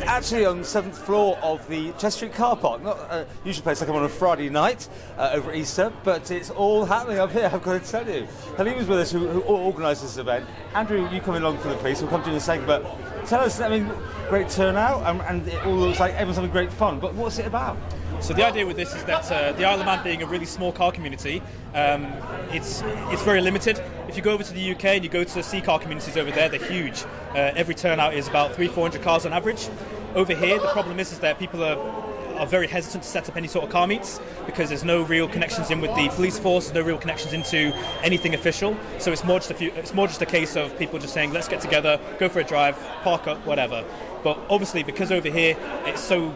actually on the 7th floor of the Chester Street car park. Not a usual place I come on a Friday night over Easter, but it's all happening up here, I've got to tell you. Halima's with us, who organised this event. Andrew, you coming along from the police, we'll come to you in a second, but tell us, I mean, great turnout, and it all looks like everyone's having great fun, but what's it about? So the idea with this is that the Isle of Man being a really small car community, it's very limited. If you go over to the UK and you go to the C car communities over there, they're huge. Every turnout is about 300-400 cars on average. Over here, the problem is that people are very hesitant to set up any sort of car meets because there's no real connections in with the police force, there's no real connections into anything official. So it's more just a case of people just saying, let's get together, go for a drive, park up, whatever. But obviously, because over here it's so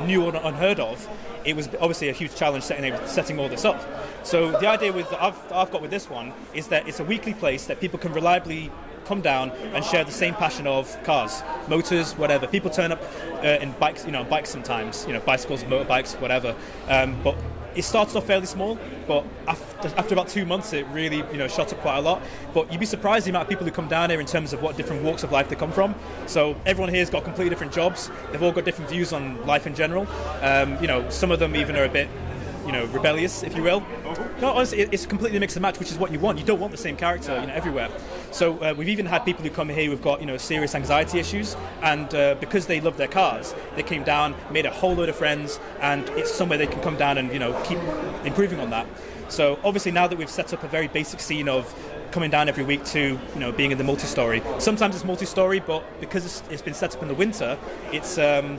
new and unheard of, it was obviously a huge challenge setting all this up. So the idea I've got with this one is that it's a weekly place that people can reliably come down and share the same passion of cars, motors, whatever. People turn up in bikes, bikes sometimes, bicycles, motorbikes, whatever. But it started off fairly small, but after about 2 months, it really, shot up quite a lot. But you'd be surprised the amount of people who come down here in terms of what different walks of life they come from. So everyone here's got completely different jobs. They've all got different views on life in general. Some of them even are a bit, rebellious, if you will. No, honestly, it's completely mix and match, which is what you want. You don't want the same character, everywhere. So we've even had people who come here who've got, serious anxiety issues, and because they love their cars, they came down, made a whole load of friends, and it's somewhere they can come down and, keep improving on that. So obviously now that we've set up a very basic scene of coming down every week to, being in the multi-story. Sometimes it's multi-story, but because it's been set up in the winter, it's the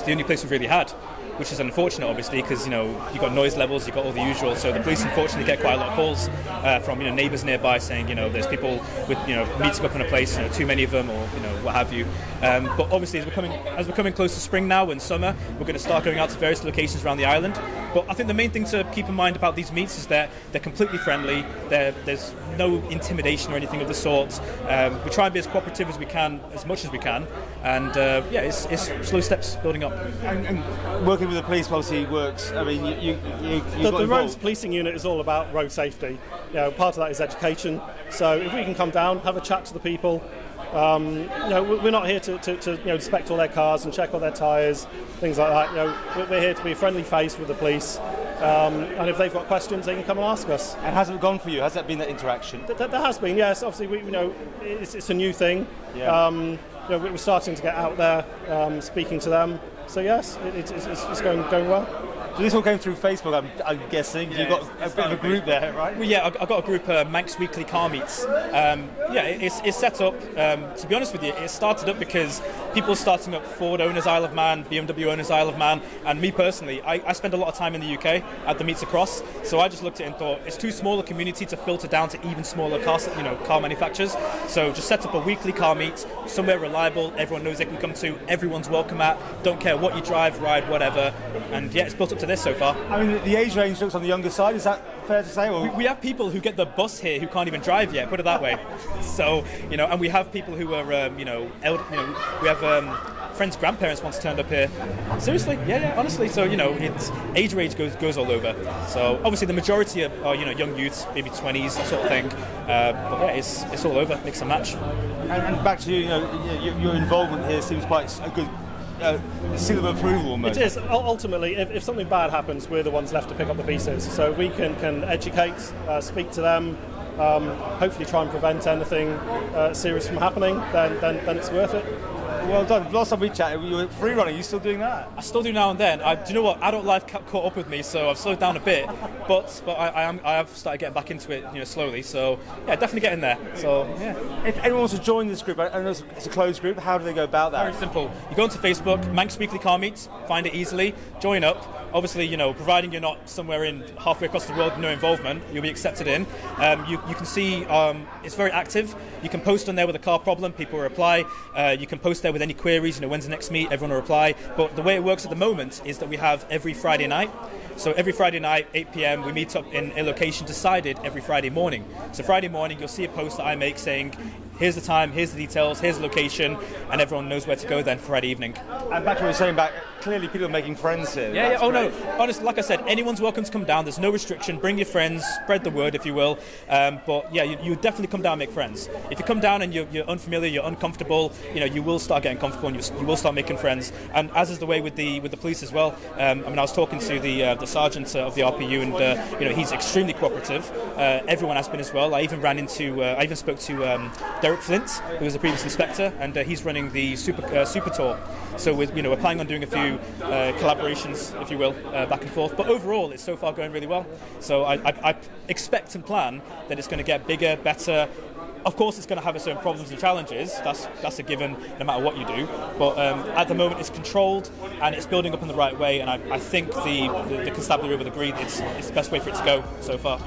only place we've really had, which is unfortunate, obviously, because you've got noise levels, you've got all the usual. So the police unfortunately get quite a lot of calls from neighbours nearby saying there's people with meeting up in a place, too many of them, or what have you. But obviously, as we're coming close to spring now and summer, we're going to start going out to various locations around the island. But I think the main thing to keep in mind about these meets is that they're completely friendly. There's no intimidation or anything of the sort. We try and be as cooperative as we can, as much as we can, and it's slow steps building up. And working with the police obviously works. I mean, the roads policing unit is all about road safety. Part of that is education. So if we can come down, have a chat to the people. We're not here to inspect all their cars and check all their tyres, things like that. We're here to be a friendly face with the police. And if they've got questions, they can come and ask us. And has it gone for you? Has that been that interaction? There has been, yes. Obviously, it's a new thing. Yeah. We're starting to get out there, speaking to them. So yes, it's going well. So this all came through Facebook, I'm guessing. You've got a bit of a group there, right? Well, yeah, I've got a group, Manx Weekly Car Meets. It's set up, to be honest with you, it started up because people starting up Ford owners Isle of Man, BMW owners Isle of Man, and me personally, I spend a lot of time in the UK at the meets across, so I just looked at it and thought, it's too small a community to filter down to even smaller car manufacturers, so just set up a weekly car meet, somewhere reliable, everyone knows they can come to, everyone's welcome at, don't care what you drive, ride, whatever, and yeah, it's built up to this so far. I mean, the age range looks on the younger side, is that fair to say? Or? We have people who get the bus here who can't even drive yet, put it that way. So, and we have people who are, we have friends' grandparents once turned up here. Seriously, yeah, honestly. So, it's age range goes all over. So, obviously, the majority are young youths, maybe 20s, that sort of thing. But yeah, it's all over, mix and match. And back to your involvement here seems quite a good seal of approval almost. It is. Ultimately, if something bad happens, we're the ones left to pick up the pieces. So we can educate, speak to them, hopefully try and prevent anything serious from happening, then it's worth it. Well done. Last time we chatted, you were free running. Are you still doing that? I still do now and then. Do you know what? Adult life caught up with me, so I've slowed down a bit. But I have started getting back into it, slowly. So yeah, definitely getting there. So yeah. If anyone wants to join this group, I know it's a closed group. How do they go about that? Very simple. You go onto Facebook, Manx Weekly Car Meets, find it easily, join up. Obviously, providing you're not somewhere in halfway across the world, no involvement, you'll be accepted in. You can see it's very active. You can post on there with a car problem, people will reply. You can post there with any queries, when's the next meet, everyone will reply. But the way it works at the moment is that we have every Friday night. So every Friday night, 8 p.m, we meet up in a location decided every Friday morning. So Friday morning, you'll see a post that I make saying, here's the time, here's the details, here's the location, and everyone knows where to go then Friday evening. And back to what you were saying about clearly people are making friends here. Yeah, That's oh great. no, honestly, like I said, anyone's welcome to come down. There's no restriction. Bring your friends, spread the word, if you will. But yeah, you definitely come down and make friends. If you come down and you're unfamiliar, you're uncomfortable, you will start getting comfortable and you will start making friends. And as is the way with the police as well. I was talking to the sergeant of the RPU, and he's extremely cooperative. Everyone has been as well. I even spoke to Derek Flint, who was a previous inspector, and he's running the super tour. So we're planning on doing a few collaborations, if you will, back and forth. But overall, it's so far going really well. So I expect and plan that it's going to get bigger, better. Of course, it's going to have its own problems and challenges. That's a given, no matter what you do. But at the moment, it's controlled and it's building up in the right way. And I think the constabulary will agree it's the best way for it to go so far.